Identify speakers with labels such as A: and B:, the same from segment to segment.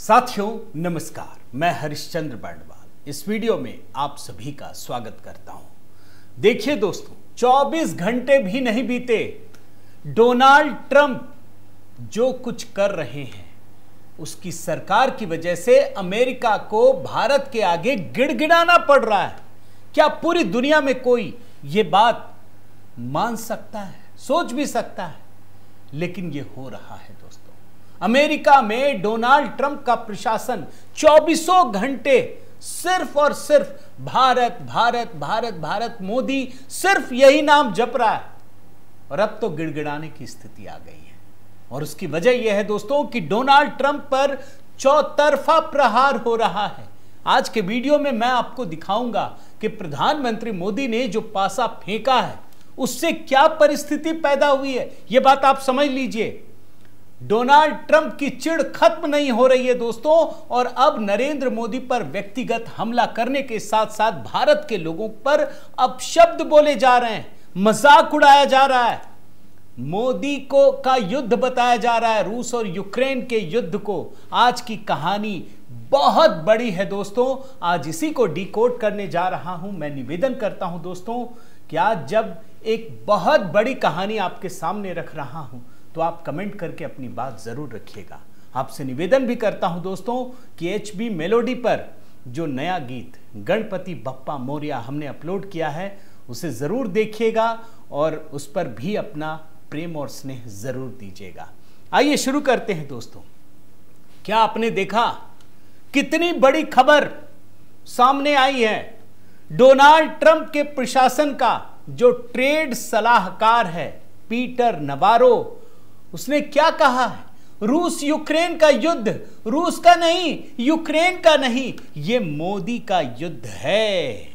A: साथियों नमस्कार, मैं हरिश्चंद्र बर्णवाल इस वीडियो में आप सभी का स्वागत करता हूं। देखिए दोस्तों, 24 घंटे भी नहीं बीते, डोनाल्ड ट्रंप जो कुछ कर रहे हैं उसकी सरकार की वजह से अमेरिका को भारत के आगे गिड़गिड़ाना पड़ रहा है। क्या पूरी दुनिया में कोई ये बात मान सकता है, सोच भी सकता है? लेकिन ये हो रहा है दोस्तों। अमेरिका में डोनाल्ड ट्रंप का प्रशासन 24 घंटे सिर्फ और सिर्फ भारत भारत भारत भारत, मोदी, सिर्फ यही नाम जप रहा है। और अब तो गिड़गिड़ाने की स्थिति आ गई है। और उसकी वजह यह है दोस्तों कि डोनाल्ड ट्रंप पर चौतरफा प्रहार हो रहा है। आज के वीडियो में मैं आपको दिखाऊंगा कि प्रधानमंत्री मोदी ने जो पासा फेंका है उससे क्या परिस्थिति पैदा हुई है। यह बात आप समझ लीजिए। डोनाल्ड ट्रंप की चिढ़ खत्म नहीं हो रही है दोस्तों, और अब नरेंद्र मोदी पर व्यक्तिगत हमला करने के साथ साथ भारत के लोगों पर अपशब्द बोले जा रहे हैं, मजाक उड़ाया जा रहा है। मोदी को का युद्ध बताया जा रहा है, रूस और यूक्रेन के युद्ध को। आज की कहानी बहुत बड़ी है दोस्तों, आज इसी को डिकोड करने जा रहा हूं। मैं निवेदन करता हूं दोस्तों कि आज जब एक बहुत बड़ी कहानी आपके सामने रख रहा हूं तो आप कमेंट करके अपनी बात जरूर रखिएगा। आपसे निवेदन भी करता हूं दोस्तों कि एचबी मेलोडी पर जो नया गीत गणपति बप्पा मोरिया हमने अपलोड किया है उसे जरूर देखिएगा और उस पर भी अपना प्रेम और स्नेह जरूर दीजिएगा। आइए शुरू करते हैं दोस्तों। क्या आपने देखा कितनी बड़ी खबर सामने आई है? डोनाल्ड ट्रंप के प्रशासन का जो ट्रेड सलाहकार है पीटर नवारो, उसने क्या कहा है? रूस यूक्रेन का युद्ध रूस का नहीं, यूक्रेन का नहीं, ये मोदी का युद्ध है।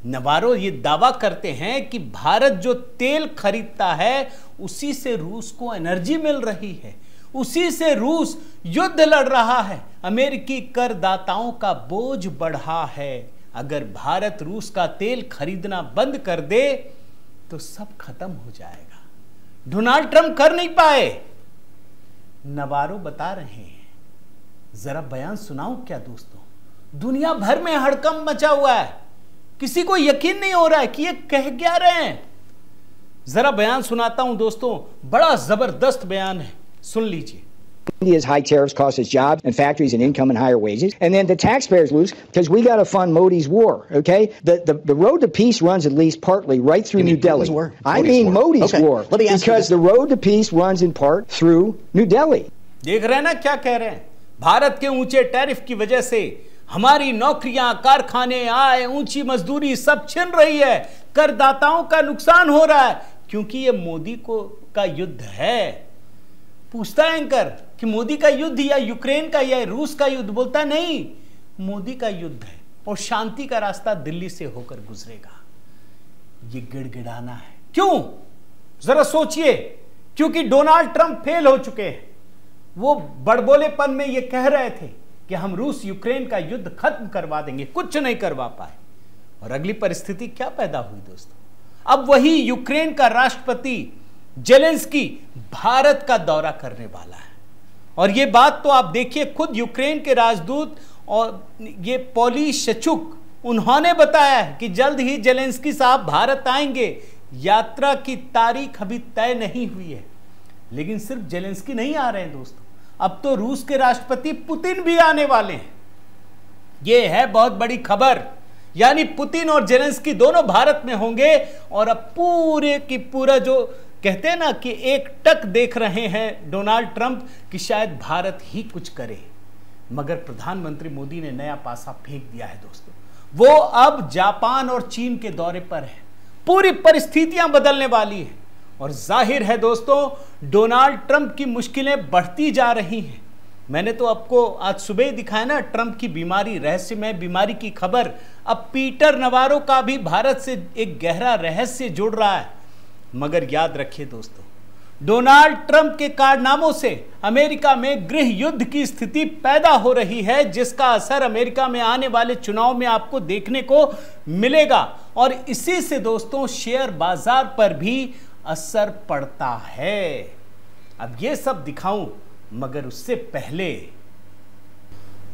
A: नवारो ये दावा करते हैं कि भारत जो तेल खरीदता है उसी से रूस को एनर्जी मिल रही है, उसी से रूस युद्ध लड़ रहा है। अमेरिकी करदाताओं का बोझ बढ़ा है। अगर भारत रूस का तेल खरीदना बंद कर दे तो सब खत्म हो जाएगा। डोनाल्ड ट्रंप कर नहीं पाए, नवारो बता रहे हैं। जरा बयान सुनाऊं क्या दोस्तों? दुनिया भर में हड़कंप मचा हुआ है, किसी को यकीन नहीं हो रहा है कि ये कह क्या रहे हैं। जरा बयान सुनाता हूं दोस्तों, बड़ा जबरदस्त बयान है, सुन लीजिए।
B: India's high tariffs cost us jobs and factories and income and higher wages. And then the taxpayers lose because we got to fund Modi's war, okay? The road to peace runs at least partly right through New Delhi. I mean Modi's war. Because the road to peace runs in part through New Delhi.
A: देख रहे हैं ना क्या कह रहे हैं? भारत के ऊंचे टैरिफ की वजह से हमारी नौकरियां, कारखाने, आय, ऊंची मजदूरी सब छिन रही है। करदाताओं का नुकसान हो रहा है क्योंकि ये मोदी का युद्ध है। पूछता है एंकर कि मोदी का युद्ध या यूक्रेन का या रूस का युद्ध? बोलता नहीं, मोदी का युद्ध है और शांति का रास्ता दिल्ली से होकर गुजरेगा। ये गिड़गिड़ाना है। क्यों? जरा सोचिए। क्योंकि डोनाल्ड ट्रंप फेल हो चुके हैं। वो बड़बोलेपन में ये कह रहे थे कि हम रूस यूक्रेन का युद्ध खत्म करवा देंगे, कुछ नहीं करवा पाए। और अगली परिस्थिति क्या पैदा हुई दोस्तों? अब वही यूक्रेन का राष्ट्रपति जेलेंस्की भारत का दौरा करने वाला है। और यह बात तो आप देखिए, खुद यूक्रेन के राजदूत और ये पोलिशचुक, उन्होंने बताया है कि जल्द ही जेलेंस्की साहब भारत आएंगे। यात्रा की तारीख अभी तय नहीं हुई है। लेकिन सिर्फ जेलेंस्की नहीं आ रहे हैं दोस्तों, अब तो रूस के राष्ट्रपति पुतिन भी आने वाले हैं। यह है बहुत बड़ी खबर। यानी पुतिन और जेलेंस्की दोनों भारत में होंगे। और अब पूरे की पूरा जो कहते हैं ना कि एक टक देख रहे हैं डोनाल्ड ट्रंप कि शायद भारत ही कुछ करे। मगर प्रधानमंत्री मोदी ने नया पासा फेंक दिया है दोस्तों। वो अब जापान और चीन के दौरे पर है। पूरी परिस्थितियां बदलने वाली है। और जाहिर है दोस्तों डोनाल्ड ट्रंप की मुश्किलें बढ़ती जा रही हैं। मैंने तो आपको आज सुबह ही दिखाया ना ट्रंप की बीमारी, रहस्यमय बीमारी की खबर। अब पीटर नवारो का भी भारत से एक गहरा रहस्य जुड़ रहा है। मगर याद रखिए दोस्तों, डोनाल्ड ट्रंप के कारनामों से अमेरिका में गृह युद्ध की स्थिति पैदा हो रही है, जिसका असर अमेरिका में आने वाले चुनाव में आपको देखने को मिलेगा। और इसी से दोस्तों शेयर बाजार पर भी असर पड़ता है। अब ये सब दिखाऊं, मगर उससे पहले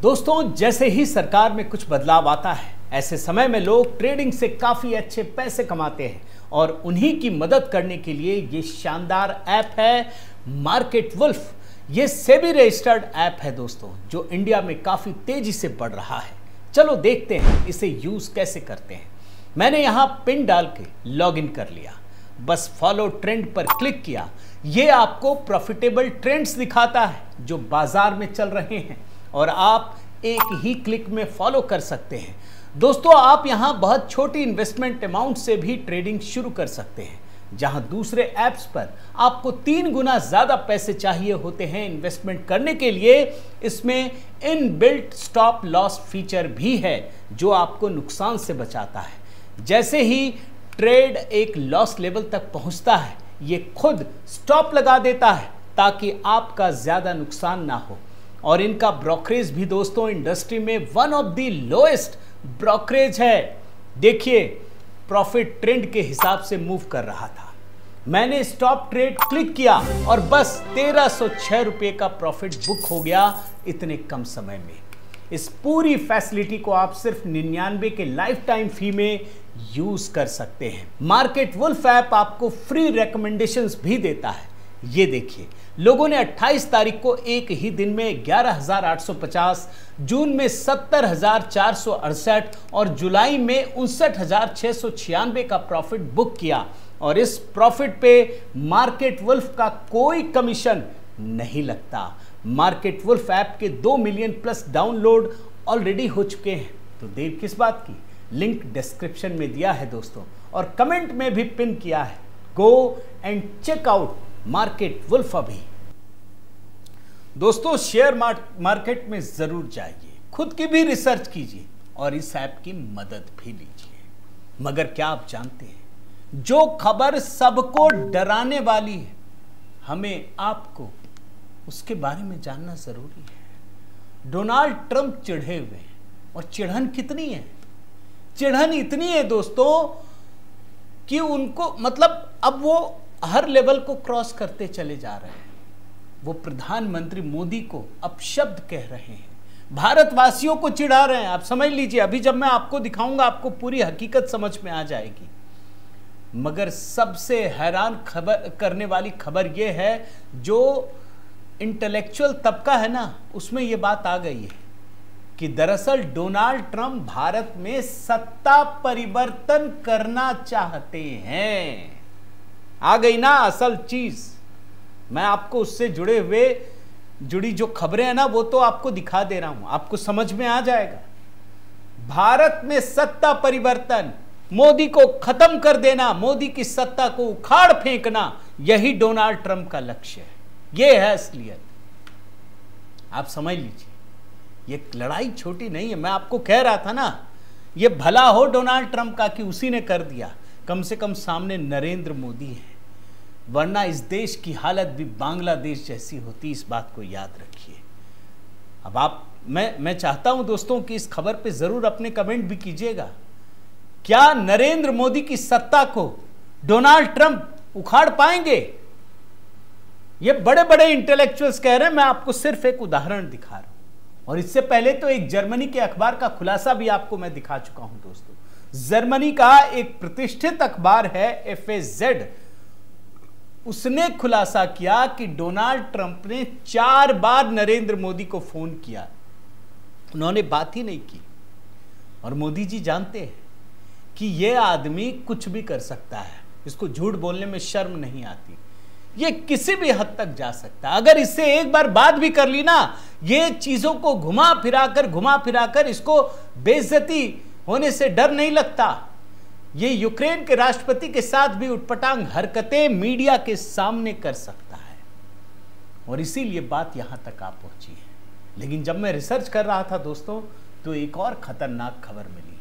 A: दोस्तों, जैसे ही सरकार में कुछ बदलाव आता है, ऐसे समय में लोग ट्रेडिंग से काफी अच्छे पैसे कमाते हैं और उन्हीं की मदद करने के लिए ये शानदार ऐप है मार्केट वुल्फ। ये सेबी रजिस्टर्ड ऐप है दोस्तों, जो इंडिया में काफी तेजी से बढ़ रहा है। चलो देखते हैं इसे यूज कैसे करते हैं। मैंने यहां पिन डाल के लॉगिन कर लिया, बस फॉलो ट्रेंड पर क्लिक किया। ये आपको प्रॉफिटेबल ट्रेंड्स दिखाता है जो बाजार में चल रहे हैं और आप एक ही क्लिक में फॉलो कर सकते हैं। दोस्तों, आप यहां बहुत छोटी इन्वेस्टमेंट अमाउंट से भी ट्रेडिंग शुरू कर सकते हैं, जहां दूसरे ऐप्स पर आपको 3 गुना ज्यादा पैसे चाहिए होते हैं इन्वेस्टमेंट करने के लिए। इसमें इनबिल्ट स्टॉप लॉस फीचर भी है जो आपको नुकसान से बचाता है। जैसे ही ट्रेड एक लॉस लेवल तक पहुंचता है, ये खुद स्टॉप लगा देता है ताकि आपका ज्यादा नुकसान ना हो। और इनका ब्रोकरेज भी दोस्तों इंडस्ट्री में one of the lowest brokerage है। देखिए, प्रॉफिट ट्रेंड के हिसाब से मूव कर रहा था। मैंने स्टॉप ट्रेड क्लिक किया और बस 1306 रुपए का प्रॉफिट बुक हो गया इतने कम समय में। इस पूरी फैसिलिटी को आप सिर्फ 99 के लाइफ टाइम फी में यूज कर सकते हैं। मार्केट वुल्फ ऐप आपको फ्री रिकमेंडेशंस भी देता है। ये देखिए, लोगों ने 28 तारीख को एक ही दिन में 11,850, जून में 70,468 और जुलाई में 59,696 का प्रॉफिट बुक किया। और इस प्रॉफिट पे मार्केट वुल्फ का कोई कमीशन नहीं लगता। मार्केट वुल्फ ऐप के 2 मिलियन प्लस डाउनलोड ऑलरेडी हो चुके हैं, तो देर किस बात की। लिंक डिस्क्रिप्शन में दिया है दोस्तों, और कमेंट में भी पिन किया है। Go and check out Market Wolf अभी। दोस्तों, शेयर मार्केट में जरूर जाइए, खुद की भी रिसर्च कीजिए और इस ऐप की मदद भी लीजिए। मगर क्या आप जानते हैं, जो खबर सबको डराने वाली है, हमें आपको उसके बारे में जानना जरूरी है। डोनाल्ड ट्रंप चिढ़े हुए हैं, और चिढ़न कितनी है? चिढ़न इतनी है दोस्तों कि उनको मतलब अब वो हर लेवल को क्रॉस करते चले जा रहे हैं। वो प्रधानमंत्री मोदी को अपशब्द कह रहे हैं, भारतवासियों को चिढ़ा रहे हैं। आप समझ लीजिए, अभी जब मैं आपको दिखाऊंगा आपको पूरी हकीकत समझ में आ जाएगी। मगर सबसे हैरान खबर करने वाली खबर यह है, जो इंटेलेक्चुअल तबका है ना, उसमें यह बात आ गई है कि दरअसल डोनाल्ड ट्रंप भारत में सत्ता परिवर्तन करना चाहते हैं। आ गई ना असल चीज। मैं आपको उससे जुड़ी जो खबरें हैं ना, वो तो आपको दिखा दे रहा हूं, आपको समझ में आ जाएगा। भारत में सत्ता परिवर्तन, मोदी को खत्म कर देना, मोदी की सत्ता को उखाड़ फेंकना, यही डोनाल्ड ट्रंप का लक्ष्य है। यह है असलियत। आप समझ लीजिए, ये लड़ाई छोटी नहीं है। मैं आपको कह रहा था ना, ये भला हो डोनाल्ड ट्रंप का कि उसी ने कर दिया। कम से कम सामने नरेंद्र मोदी है, वरना इस देश की हालत भी बांग्लादेश जैसी होती। इस बात को याद रखिए। अब मैं चाहता हूं दोस्तों कि इस खबर पे जरूर अपने कमेंट भी कीजिएगा। क्या नरेंद्र मोदी की सत्ता को डोनाल्ड ट्रंप उखाड़ पाएंगे? ये बड़े बड़े इंटेलेक्चुअल्स कह रहे हैं। मैं आपको सिर्फ एक उदाहरण दिखा रहा हूं। और इससे पहले तो एक जर्मनी के अखबार का खुलासा भी आपको मैं दिखा चुका हूं दोस्तों। जर्मनी का एक प्रतिष्ठित अखबार है FAZ, उसने खुलासा किया कि डोनाल्ड ट्रंप ने 4 बार नरेंद्र मोदी को फोन किया, उन्होंने बात ही नहीं की। और मोदी जी जानते हैं कि यह आदमी कुछ भी कर सकता है, इसको झूठ बोलने में शर्म नहीं आती। ये किसी भी हद तक जा सकता है। अगर इससे एक बार बात भी कर ली ना, ये चीजों को घुमा फिराकर इसको बेइज्जती होने से डर नहीं लगता। ये यूक्रेन के राष्ट्रपति के साथ भी उटपटांग हरकतें मीडिया के सामने कर सकता है। और इसीलिए बात यहां तक आ पहुंची है। लेकिन जब मैं रिसर्च कर रहा था दोस्तों, तो एक और खतरनाक खबर मिली,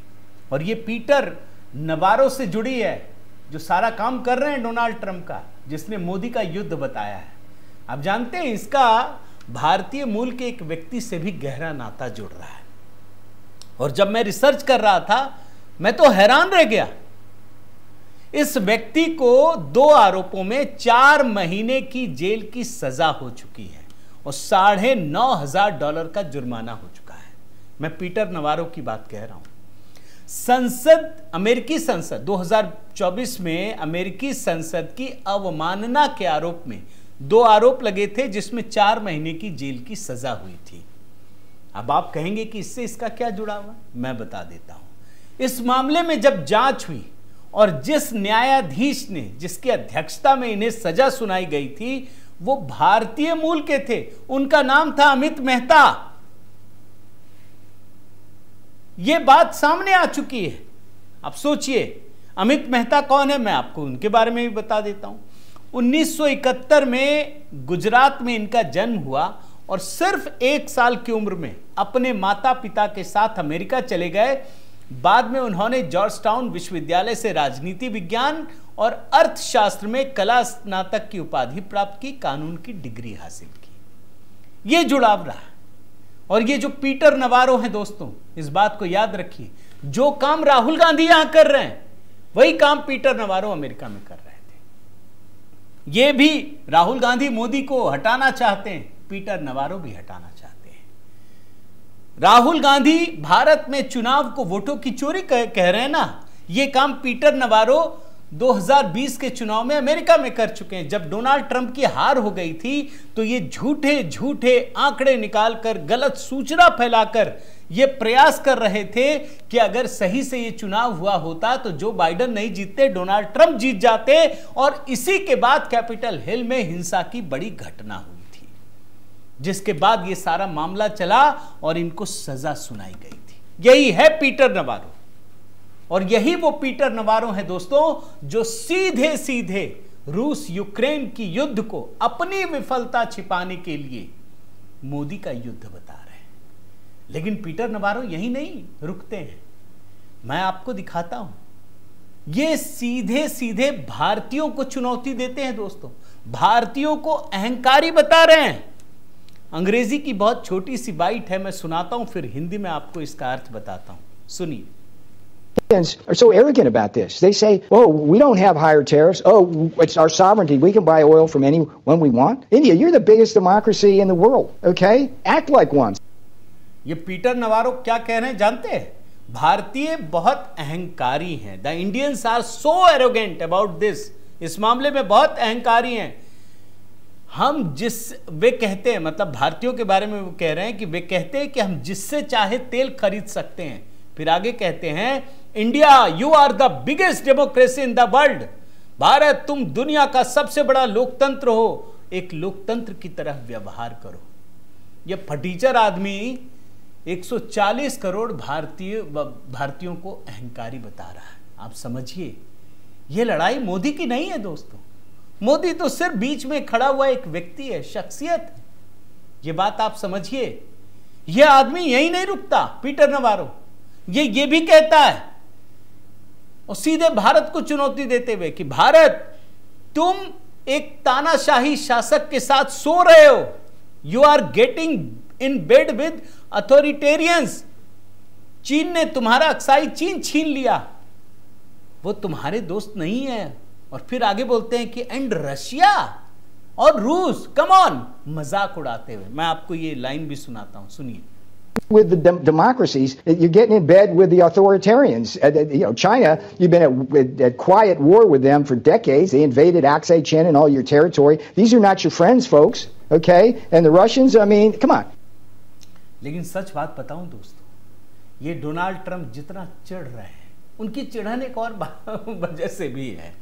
A: और ये पीटर नवारो से जुड़ी है, जो सारा काम कर रहे हैं डोनाल्ड ट्रंप का, जिसने मोदी का युद्ध बताया है। आप जानते हैं, इसका भारतीय मूल के एक व्यक्ति से भी गहरा नाता जुड़ रहा है। और जब मैं रिसर्च कर रहा था, मैं तो हैरान रह गया। इस व्यक्ति को 2 आरोपों में 4 महीने की जेल की सजा हो चुकी है और $9,500 का जुर्माना हो चुका है। मैं पीटर नवारो की बात कह रहा हूं। अमेरिकी संसद 2024 में अमेरिकी संसद की अवमानना के आरोप में 2 आरोप लगे थे, जिसमें 4 महीने की जेल की सजा हुई थी। अब आप कहेंगे कि इससे इसका क्या जुड़ा हुआ, मैं बता देता हूं। इस मामले में जब जांच हुई और जिस न्यायाधीश ने, जिसकी अध्यक्षता में इन्हें सजा सुनाई गई थी, वो भारतीय मूल के थे। उनका नाम था अमित मेहता। यह बात सामने आ चुकी है। अब सोचिए अमित मेहता कौन है, मैं आपको उनके बारे में भी बता देता हूं। 1971 में गुजरात में इनका जन्म हुआ और सिर्फ 1 साल की उम्र में अपने माता पिता के साथ अमेरिका चले गए। बाद में उन्होंने जॉर्जटाउन विश्वविद्यालय से राजनीति विज्ञान और अर्थशास्त्र में कला स्नातक की उपाधि प्राप्त की, कानून की डिग्री हासिल की। यह जुड़ाव रहा। और ये जो पीटर नवारो हैं दोस्तों, इस बात को याद रखिए, जो काम राहुल गांधी यहां कर रहे हैं वही काम पीटर नवारो अमेरिका में कर रहे थे। ये भी राहुल गांधी मोदी को हटाना चाहते हैं, पीटर नवारो भी हटाना चाहते हैं। राहुल गांधी भारत में चुनाव को वोटों की चोरी कह रहे हैं ना, ये काम पीटर नवारो 2020 के चुनाव में अमेरिका में कर चुके हैं। जब डोनाल्ड ट्रंप की हार हो गई थी तो ये झूठे झूठे आंकड़े निकालकर, गलत सूचना फैलाकर ये प्रयास कर रहे थे कि अगर सही से ये चुनाव हुआ होता तो जो बाइडेन नहीं जीतते, डोनाल्ड ट्रंप जीत जाते। और इसी के बाद कैपिटल हिल में हिंसा की बड़ी घटना हुई थी, जिसके बाद ये सारा मामला चला और इनको सजा सुनाई गई थी। यही है पीटर नवारो। और यही वो पीटर नवारो है दोस्तों जो सीधे सीधे रूस यूक्रेन की युद्ध को अपनी विफलता छिपाने के लिए मोदी का युद्ध बता रहे हैं। लेकिन पीटर नवारो यही नहीं रुकते हैं, मैं आपको दिखाता हूं। ये सीधे सीधे भारतीयों को चुनौती देते हैं दोस्तों, भारतीयों को अहंकारी बता रहे हैं। अंग्रेजी की बहुत छोटी सी बाइट है, मैं सुनाता हूं, फिर हिंदी में आपको इसका अर्थ बताता हूं, सुनिए।
B: Are so arrogant about this. They say, "Oh, we don't have higher tariffs. Oh, it's our sovereignty. We can buy oil from anyone we want." India, you're the biggest democracy in the world. Okay, act like one.
A: ये Peter Navarro क्या कह रहे हैं जानते हैं? भारतीय बहुत अहंकारी हैं। The Indians are so arrogant about this. इस मामले में बहुत अहंकारी हैं। वे कहते हैं, मतलब भारतीयों के बारे में वो कह रहे हैं कि वे कहते हैं कि हम जिससे चाहे तेल खरीद सकते हैं। फिर आगे कहते हैं, India you are the biggest democracy in the world. Bharat तुम दुनिया का सबसे बड़ा लोकतंत्र हो, एक लोकतंत्र की तरह व्यवहार करो। यह फटीचर आदमी 140 करोड़ भारतीयों को अहंकारी बता रहा है। आप समझिए, यह लड़ाई मोदी की नहीं है दोस्तों। मोदी तो सिर्फ बीच में खड़ा हुआ एक व्यक्ति है, शख्सियत। यह बात आप समझिए। यह आदमी यही नहीं रुकता, पीटर नवारो ये भी कहता है और सीधे भारत को चुनौती देते हुए कि भारत तुम एक तानाशाही शासक के साथ सो रहे हो। You are getting in bed with authoritarians. चीन ने तुम्हारा अक्साई चीन छीन लिया, वो तुम्हारे दोस्त नहीं है। और फिर आगे बोलते हैं कि एंड रशिया और रूस, कम ऑन, मजाक उड़ाते हुए। मैं आपको ये लाइन भी सुनाता हूं, सुनिए।
B: With the democracies, you're getting in bed with the authoritarians. China, you've been at quiet war with them for decades. They invaded Aksai Chin and all your territory. These are not your friends, folks. Okay? And the Russians, I mean, come on.
A: लेकिन सच बात बताऊं दोस्तों, ये Donald Trump जितना चिढ़ रहे हैं, उनकी चिढ़न एक और वजह से भी है।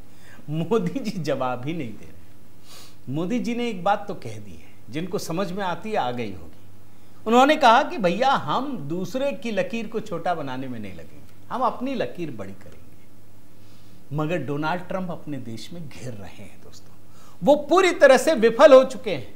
A: मोदी जी जवाब ही नहीं दे रहे। मोदी जी ने एक बात तो कह दी है, जिनको समझ में आती है आ गई होगी। उन्होंने कहा कि भैया हम दूसरे की लकीर को छोटा बनाने में नहीं लगेंगे, हम अपनी लकीर बड़ी करेंगे। मगर डोनाल्ड ट्रंप अपने देश में घिर रहे हैं दोस्तों, वो पूरी तरह से विफल हो चुके हैं।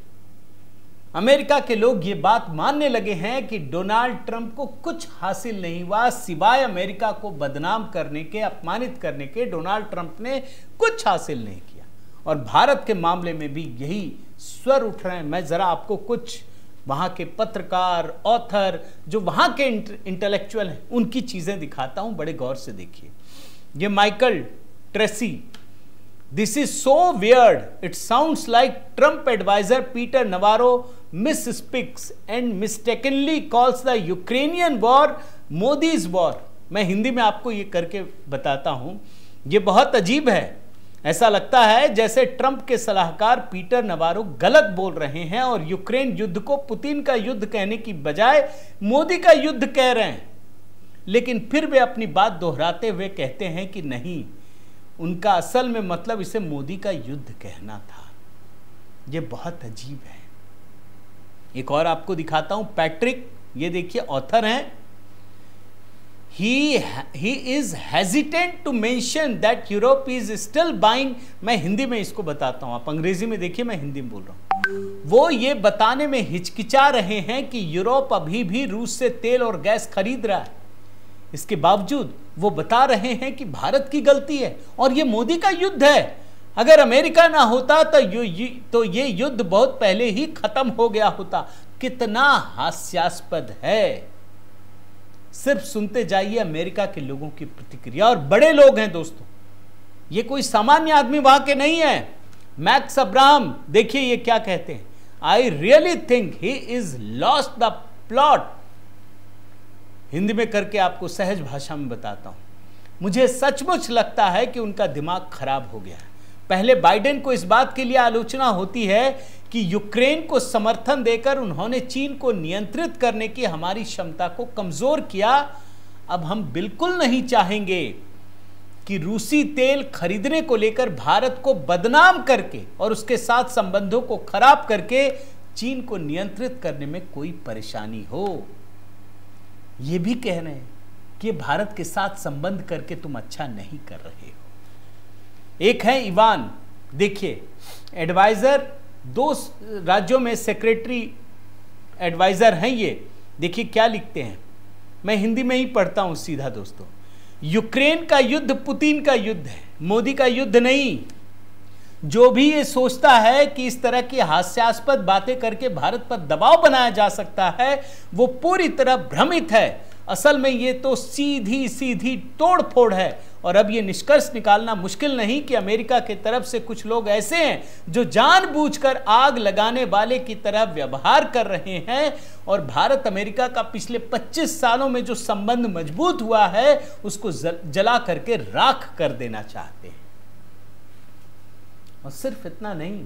A: अमेरिका के लोग ये बात मानने लगे हैं कि डोनाल्ड ट्रंप को कुछ हासिल नहीं हुआ सिवाय अमेरिका को बदनाम करने के, अपमानित करने के। डोनाल्ड ट्रंप ने कुछ हासिल नहीं किया। और भारत के मामले में भी यही स्वर उठ रहे हैं। मैं जरा आपको कुछ वहां के पत्रकार, ऑथर, जो वहां के इंटेलेक्चुअल हैं, उनकी चीजें दिखाता हूं, बड़े गौर से देखिए। ये Michael Tracy, this is so weird, it sounds like Trump adviser Peter Navarro misspeaks and mistakenly calls the Ukrainian war Modi's war. मैं हिंदी में आपको ये करके बताता हूं, ये बहुत अजीब है। ऐसा लगता है जैसे ट्रंप के सलाहकार पीटर नवारो गलत बोल रहे हैं और यूक्रेन युद्ध को पुतिन का युद्ध कहने की बजाय मोदी का युद्ध कह रहे हैं, लेकिन फिर वे अपनी बात दोहराते हुए कहते हैं कि नहीं, उनका असल में मतलब इसे मोदी का युद्ध कहना था। यह बहुत अजीब है। एक और आपको दिखाता हूं, पैट्रिक, ये देखिए ऑथर हैं। He is hesitant to mention that Europe is still buying। मैं हिंदी में इसको बताता हूं, आप अंग्रेजी में देखिए, मैं हिंदी में बोल रहा हूं। वो ये बताने में हिचकिचा रहे हैं कि यूरोप अभी भी रूस से तेल और गैस खरीद रहा है। इसके बावजूद वो बता रहे हैं कि भारत की गलती है और ये मोदी का युद्ध है। अगर अमेरिका ना होता तो ये युद्ध बहुत पहले ही खत्म हो गया होता। कितना हास्यास्पद है। सिर्फ सुनते जाइए अमेरिका के लोगों की प्रतिक्रिया, और बड़े लोग हैं दोस्तों, ये कोई सामान्य आदमी वहां के नहीं है। मैक्स अब्राहम, देखिए ये क्या कहते हैं, I really think he is lost the plot. Hindi में करके आपको सहज भाषा में बताता हूं, मुझे सचमुच लगता है कि उनका दिमाग खराब हो गया है। पहले बाइडेन को इस बात के लिए आलोचना होती है कि यूक्रेन को समर्थन देकर उन्होंने चीन को नियंत्रित करने की हमारी क्षमता को कमजोर किया। अब हम बिल्कुल नहीं चाहेंगे कि रूसी तेल खरीदने को लेकर भारत को बदनाम करके और उसके साथ संबंधों को खराब करके चीन को नियंत्रित करने में कोई परेशानी हो। यह भी कह रहे हैं कि भारत के साथ संबंध करके तुम अच्छा नहीं कर रहे हो। एक है इवान, देखिए एडवाइजर, 2 राज्यों में सेक्रेटरी एडवाइजर हैं ये। देखिए क्या लिखते हैं, मैं हिंदी में ही पढ़ता हूं सीधा दोस्तों। यूक्रेन का युद्ध पुतिन का युद्ध है, मोदी का युद्ध नहीं। जो भी ये सोचता है कि इस तरह की हास्यास्पद बातें करके भारत पर दबाव बनाया जा सकता है, वो पूरी तरह भ्रमित है। असल में ये तो सीधी सीधी तोड़फोड़ है। और अब ये निष्कर्ष निकालना मुश्किल नहीं कि अमेरिका की तरफ से कुछ लोग ऐसे हैं जो जानबूझकर आग लगाने वाले की तरह व्यवहार कर रहे हैं और भारत अमेरिका का पिछले 25 सालों में जो संबंध मजबूत हुआ है उसको जला करके राख कर देना चाहते हैं। और सिर्फ इतना नहीं,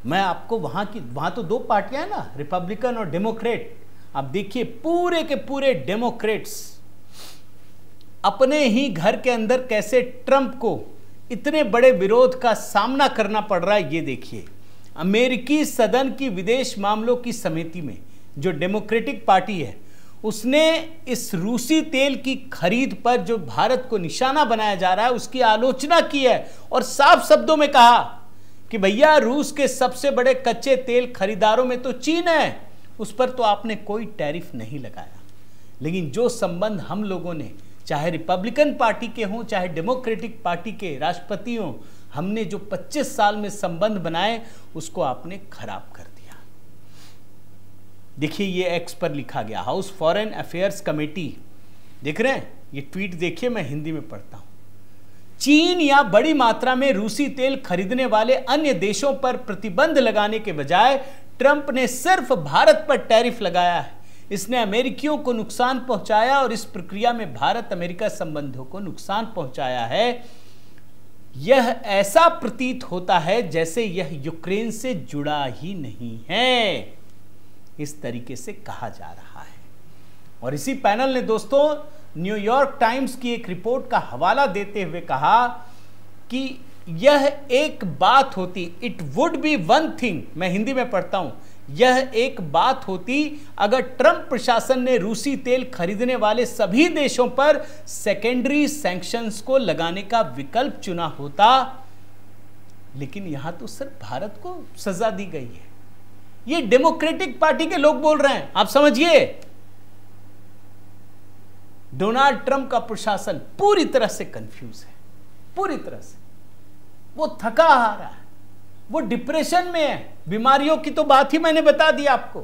A: मैं आपको वहां तो 2 पार्टियां हैं ना, रिपब्लिकन और डेमोक्रेट। आप देखिए पूरे के पूरे डेमोक्रेट्स अपने ही घर के अंदर कैसे ट्रंप को इतने बड़े विरोध का सामना करना पड़ रहा है। ये देखिए, अमेरिकी सदन की विदेश मामलों की समिति में जो डेमोक्रेटिक पार्टी है, उसने इस रूसी तेल की खरीद पर जो भारत को निशाना बनाया जा रहा है उसकी आलोचना की है और साफ शब्दों में कहा कि भैया रूस के सबसे बड़े कच्चे तेल खरीदारों में तो चीन है, उस पर तो आपने कोई टैरिफ नहीं लगाया। लेकिन जो संबंध हम लोगों ने, चाहे रिपब्लिकन पार्टी के हों चाहे डेमोक्रेटिक पार्टी के राष्ट्रपति हों, हमने जो 25 साल में संबंध बनाए उसको आपने खराब कर दिया। देखिए ये एक्स पर लिखा गया, हाउस फॉरेन अफेयर्स कमेटी, देख रहे हैं ये ट्वीट, देखिए मैं हिंदी में पढ़ता हूं। चीन या बड़ी मात्रा में रूसी तेल खरीदने वाले अन्य देशों पर प्रतिबंध लगाने के बजाय ट्रंप ने सिर्फ भारत पर टैरिफ लगाया है। इसने अमेरिकियों को नुकसान पहुंचाया और इस प्रक्रिया में भारत अमेरिका संबंधों को नुकसान पहुंचाया है। यह ऐसा प्रतीत होता है जैसे यह यूक्रेन से जुड़ा ही नहीं है, इस तरीके से कहा जा रहा है। और इसी पैनल ने दोस्तों न्यूयॉर्क टाइम्स की एक रिपोर्ट का हवाला देते हुए कहा कि यह एक बात होती, it would be one thing, मैं हिंदी में पढ़ता हूं, यह एक बात होती अगर ट्रंप प्रशासन ने रूसी तेल खरीदने वाले सभी देशों पर सेकेंडरी सैंक्शंस को लगाने का विकल्प चुना होता, लेकिन यहां तो सिर्फ भारत को सजा दी गई है। ये डेमोक्रेटिक पार्टी के लोग बोल रहे हैं, आप समझिए। डोनाल्ड ट्रंप का प्रशासन पूरी तरह से कंफ्यूज है, पूरी तरह से। वो थका हारा है, वो डिप्रेशन में है, बीमारियों की तो बात ही मैंने बता दी आपको।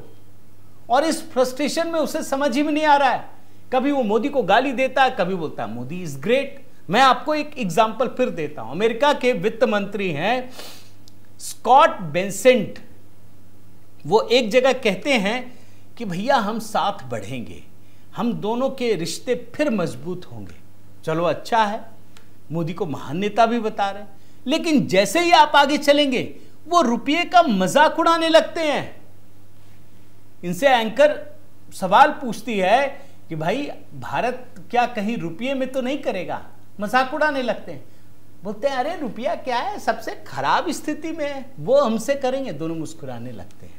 A: और इस फ्रस्ट्रेशन में उसे समझ ही में नहीं आ रहा है। कभी वो मोदी को गाली देता है, कभी बोलता है मोदी इज ग्रेट। मैं आपको एक एग्जांपल फिर देता हूं। अमेरिका के वित्त मंत्री हैं स्कॉट बेसेंट, वो एक जगह कहते हैं कि भैया हम साथ बढ़ेंगे, हम दोनों के रिश्ते फिर मजबूत होंगे। चलो अच्छा है, मोदी को महान नेता भी बता रहे हैं, लेकिन जैसे ही आप आगे चलेंगे वो रुपये का मजाक उड़ाने लगते हैं। इनसे एंकर सवाल पूछती है कि भाई भारत क्या कहीं रुपये में तो नहीं करेगा, मजाक उड़ाने लगते हैं। बोलते हैं अरे रुपया क्या है, सबसे खराब स्थिति में है, वो हमसे करेंगे। दोनों मुस्कुराने लगते हैं।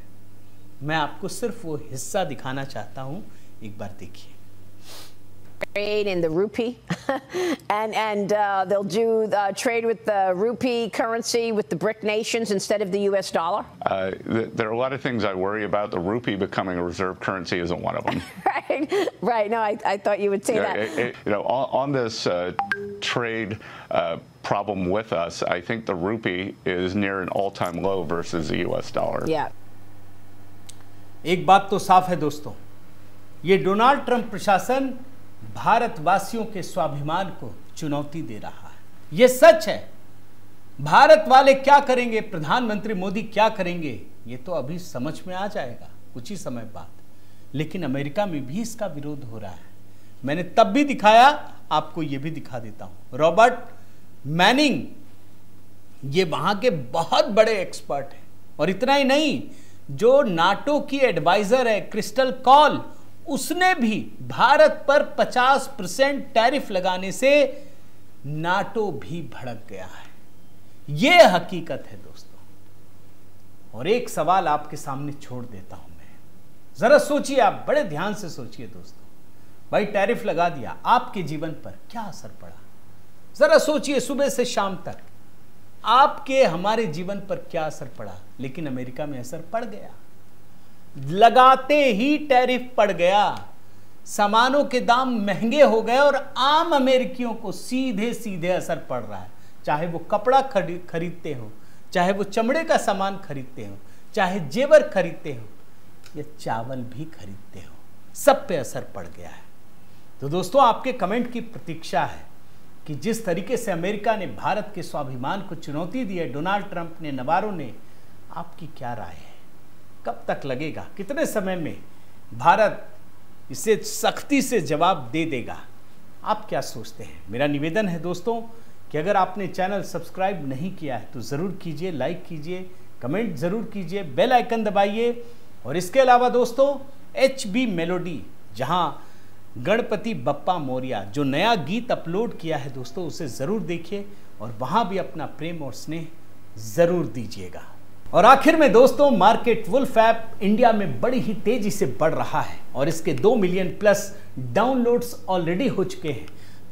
A: मैं आपको सिर्फ वो हिस्सा दिखाना चाहता हूं, एक बार देखिए।
C: Trade in the rupee, and they'll do trade with the rupee currency with the BRIC nations instead of the U.S. dollar.
D: There are a lot of things I worry about. The rupee becoming a reserve currency isn't one of them.
C: Right. No, I thought you would say that.
D: On this trade problem with us, I think the rupee is near an all-time low versus the U.S. dollar.
C: Yeah.
A: एक बात तो साफ है दोस्तों, ये Donald Trump प्रशासन भारतवासियों के स्वाभिमान को चुनौती दे रहा है। यह सच है। भारत वाले क्या करेंगे, प्रधानमंत्री मोदी क्या करेंगे, ये तो अभी समझ में आ जाएगा कुछ ही समय बाद, लेकिन अमेरिका में भी इसका विरोध हो रहा है। मैंने तब भी दिखाया, आपको यह भी दिखा देता हूं। रॉबर्ट मैनिंग ये वहां के बहुत बड़े एक्सपर्ट हैं, और इतना ही नहीं, जो नाटो की एडवाइजर है क्रिस्टल कॉल, उसने भी भारत पर 50% टैरिफ लगाने से नाटो भी भड़क गया है। यह हकीकत है दोस्तों। और एक सवाल आपके सामने छोड़ देता हूं मैं, जरा सोचिए, आप बड़े ध्यान से सोचिए दोस्तों। भाई टैरिफ लगा दिया, आपके जीवन पर क्या असर पड़ा? जरा सोचिए, सुबह से शाम तक आपके हमारे जीवन पर क्या असर पड़ा? लेकिन अमेरिका में असर पड़ गया। लगाते ही टैरिफ पड़ गया, सामानों के दाम महंगे हो गए और आम अमेरिकियों को सीधे सीधे असर पड़ रहा है। चाहे वो कपड़ा खरीदते हो, चाहे वो चमड़े का सामान खरीदते हो, चाहे जेवर खरीदते हो या चावल भी खरीदते हो, सब पे असर पड़ गया है। तो दोस्तों, आपके कमेंट की प्रतीक्षा है कि जिस तरीके से अमेरिका ने भारत के स्वाभिमान को चुनौती दी है, डोनाल्ड ट्रंप ने, नवारो ने, आपकी क्या राय है? कब तक लगेगा, कितने समय में भारत इसे सख्ती से जवाब दे देगा? आप क्या सोचते हैं? मेरा निवेदन है दोस्तों कि अगर आपने चैनल सब्सक्राइब नहीं किया है तो ज़रूर कीजिए, लाइक कीजिए, कमेंट ज़रूर कीजिए, बेल आइकन दबाइए। और इसके अलावा दोस्तों, HB मेलोडी, जहां गणपति बप्पा मोरिया जो नया गीत अपलोड किया है दोस्तों, उसे ज़रूर देखिए और वहां भी अपना प्रेम और स्नेह ज़रूर दीजिएगा। और आखिर में दोस्तों, मार्केट वुल्फ ऐप इंडिया में बड़ी ही तेजी से बढ़ रहा है और इसके 2 मिलियन प्लस डाउनलोड्स ऑलरेडी हो चुके हैं।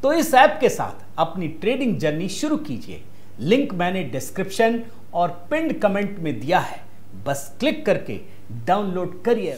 A: तो इस ऐप के साथ अपनी ट्रेडिंग जर्नी शुरू कीजिए। लिंक मैंने डिस्क्रिप्शन और पिन्ड कमेंट में दिया है, बस क्लिक करके डाउनलोड करिए।